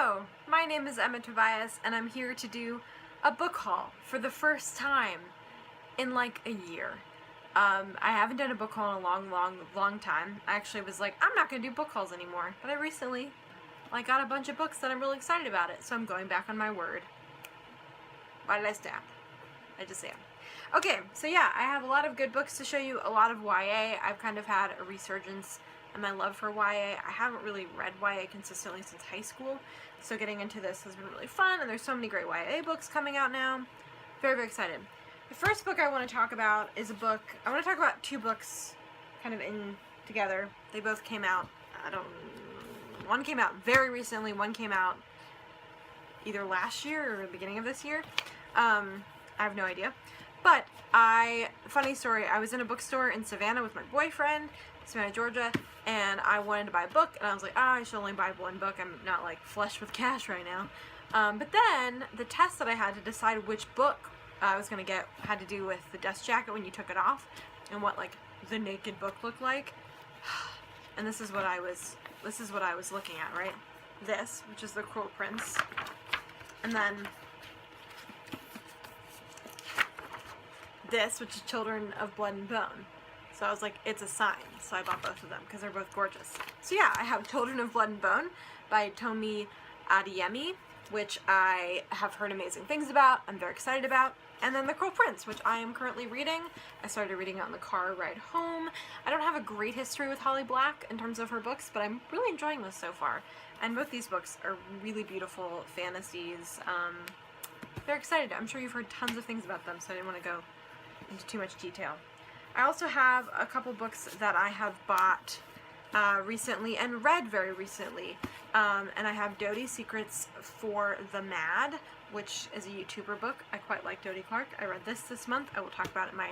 Hello, my name is Emma Tobias, and I'm here to do a book haul for the first time in like a year. I haven't done a book haul in a long time. I actually was like, I'm not gonna do book hauls anymore, but I recently got a bunch of books that I'm really excited about it, so I'm going back on my word. Why did I stop? I just am. Okay, so yeah, I have a lot of good books to show you, a lot of YA. I've kind of had a resurgence in my love for YA. I haven't really read YA consistently since high school, so getting into this has been really fun, and there's so many great YA books coming out now. Very, very excited. The first book I want to talk about is a book, I want to talk about two books kind of in together. They both came out, one came out very recently, one came out either last year or the beginning of this year. I have no idea. But funny story, I was in a bookstore in Savannah with my boyfriend, Savannah, Georgia, and I wanted to buy a book, and I was like, I should only buy one book. I'm not like flush with cash right now. But then the test that I had to decide which book I was gonna get had to do with the dust jacket when you took it off, and what like the naked book looked like. And this is what I was looking at, right? This, which is The Cruel Prince, and then this, which is Children of Blood and Bone. So I was like, it's a sign. So I bought both of them because they're both gorgeous. So yeah, I have Children of Blood and Bone by Tomi Adeyemi, which I have heard amazing things about, I'm very excited about. And then The Cruel Prince, which I am currently reading. I started reading it on the car ride home. I don't have a great history with Holly Black in terms of her books, but I'm really enjoying this so far. And both these books are really beautiful fantasies. Very excited. I'm sure you've heard tons of things about them, so I didn't want to go into too much detail. I also have a couple books that I have bought recently and read very recently. And I have Dodie Secrets for the Mad, which is a YouTuber book. I quite like Dodie Clark. I read this month. I will talk about it in my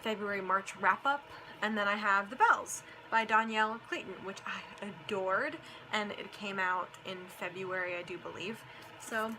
February-March wrap-up. And then I have The Bells by Dhonielle Clayton, which I adored, and it came out in February, I do believe. So,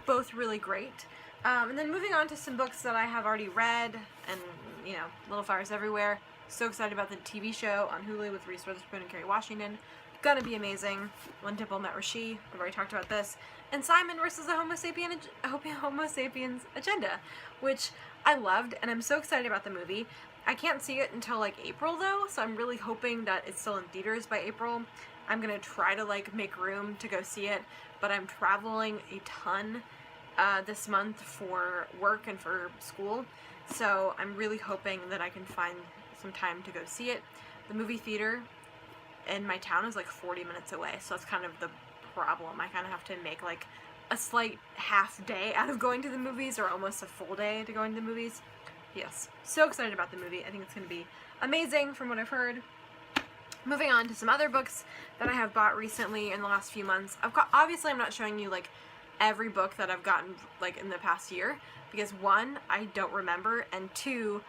both really great. And then moving on to some books that I have already read, and, you know, Little Fires Everywhere. So excited about the TV show on Hulu with Reese Witherspoon and Kerry Washington. Gonna be amazing. When Dimple Met Rishi, I've already talked about this. And Simon versus the Homo Sapiens Agenda, which I loved, and I'm so excited about the movie. I can't see it until like April though, so I'm really hoping that it's still in theaters by April. I'm gonna try to like make room to go see it, but I'm traveling a ton this month for work and for school, so I'm really hoping that I can find some time to go see it. The movie theater in my town is like 40 minutes away, so that's kind of the problem. I kind of have to make like a slight half day out of going to the movies, or almost a full day to going to the movies. Yes, so excited about the movie. I think it's going to be amazing from what I've heard. Moving on to some other books that I have bought recently in the last few months. Obviously I'm not showing you like every book that I've gotten like in the past year, because one, I don't remember, and two,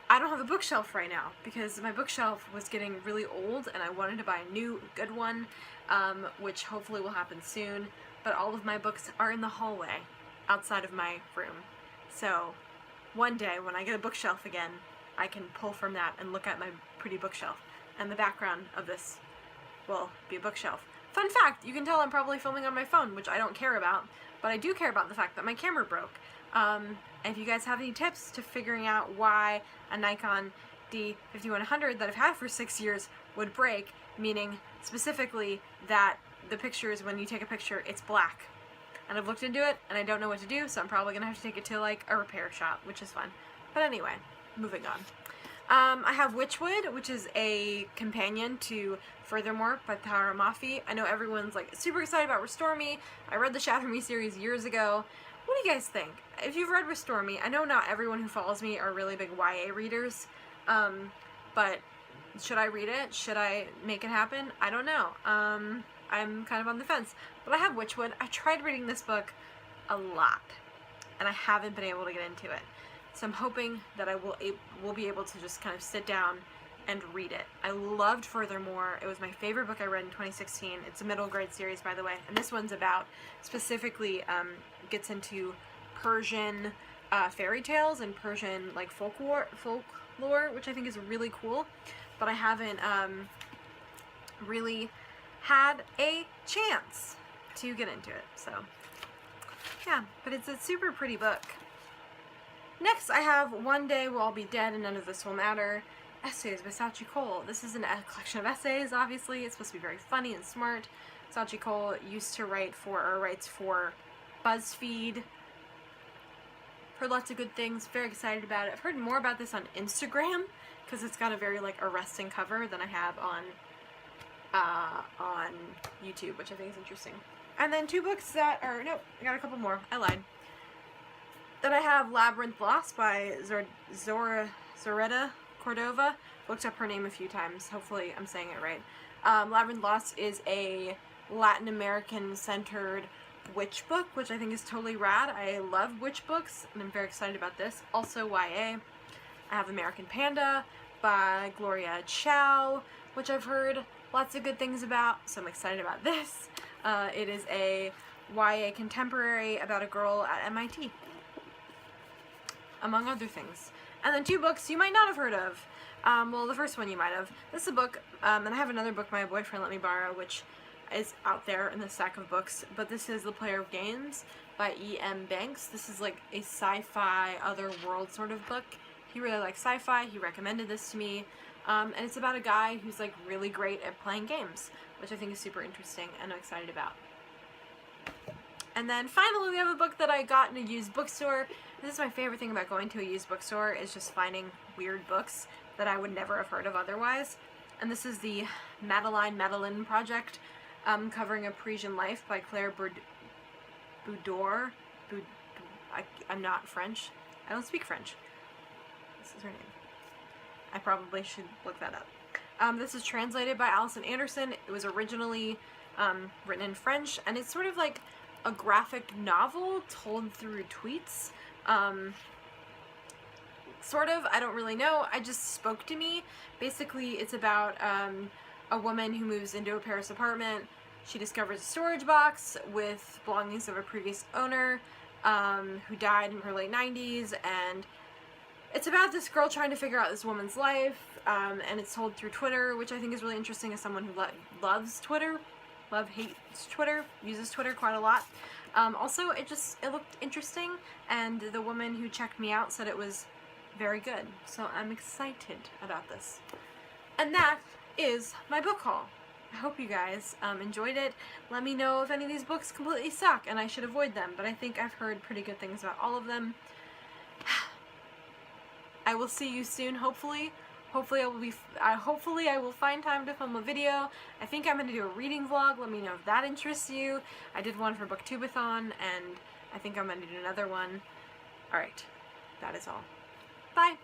I don't have a bookshelf right now because my bookshelf was getting really old and I wanted to buy a new good one, which hopefully will happen soon, but all of my books are in the hallway outside of my room. So one day when I get a bookshelf again, I can pull from that and look at my pretty bookshelf, and the background of this will be a bookshelf. Fun fact, you can tell I'm probably filming on my phone, which I don't care about, but I do care about the fact that my camera broke. If you guys have any tips to figuring out why a Nikon D5100 that I've had for 6 years would break, meaning specifically that the pictures, when you take a picture, it's black. And I've looked into it, and I don't know what to do, so I'm probably going to have to take it to, like, a repair shop, which is fun. But anyway, moving on. I have Witchwood, which is a companion to Furthermore by Tara Mafi. I know everyone's like super excited about Restore Me. I read the Shatter Me series years ago. What do you guys think? If you've read Restore Me, I know not everyone who follows me are really big YA readers, but should I read it? Should I make it happen? I don't know. I'm kind of on the fence. But I have Witchwood. I tried reading this book a lot, and I haven't been able to get into it. So I'm hoping that I will be able to just kind of sit down and read it. I loved Furthermore. It was my favorite book I read in 2016. It's a middle grade series, by the way, and this one's about, specifically, gets into Persian fairy tales and Persian like folklore, which I think is really cool, but I haven't really had a chance to get into it. So yeah, but it's a super pretty book. Next, I have One Day We'll All Be Dead and None of This Will Matter, Essays by Sachi Cole. This is a collection of essays, obviously. It's supposed to be very funny and smart. Sachi Cole used to writes for BuzzFeed. Heard lots of good things, very excited about it. I've heard more about this on Instagram, because it's got a very, like, arresting cover than I have on YouTube, which I think is interesting. And then two books that are, no, I got a couple more, I lied. Then I have Labyrinth Lost by Zoreta Cordova. Looked up her name a few times, hopefully I'm saying it right. Labyrinth Lost is a Latin American centered witch book, which I think is totally rad. I love witch books, and I'm very excited about this. Also YA. I have American Panda by Gloria Chow, which I've heard lots of good things about, so I'm excited about this. It is a YA contemporary about a girl at MIT, among other things. And then two books you might not have heard of. Well, the first one you might have. This is a book, and I have another book my boyfriend let me borrow, which is out there in the stack of books, but this is The Player of Games by E.M. Banks. This is like a sci-fi, other world sort of book. He really likes sci-fi, he recommended this to me, and it's about a guy who's like really great at playing games, which I think is super interesting and I'm excited about. And then finally we have a book that I got in a used bookstore. This is my favorite thing about going to a used bookstore, is just finding weird books that I would never have heard of otherwise. And this is the Madeline Project, covering a Parisian life by Claire Boudor. I'm not French. I don't speak French. This is her name. I probably should look that up. This is translated by Alison Anderson. It was originally written in French, and it's sort of like a graphic novel told through tweets. Sort of, I don't really know. It just spoke to me. Basically, it's about a woman who moves into a Paris apartment. She discovers a storage box with belongings of a previous owner who died in her late 90s, and it's about this girl trying to figure out this woman's life, and it's told through Twitter, which I think is really interesting as someone who loves Twitter, hates Twitter, uses Twitter quite a lot. Also, it looked interesting, and the woman who checked me out said it was very good, so I'm excited about this. And that is my book haul. I hope you guys enjoyed it. Let me know if any of these books completely suck and I should avoid them, but I think I've heard pretty good things about all of them. I will see you soon, hopefully. Hopefully I will find time to film a video. I think I'm going to do a reading vlog. Let me know if that interests you. I did one for Booktubeathon, and I think I'm going to do another one. Alright, that is all. Bye!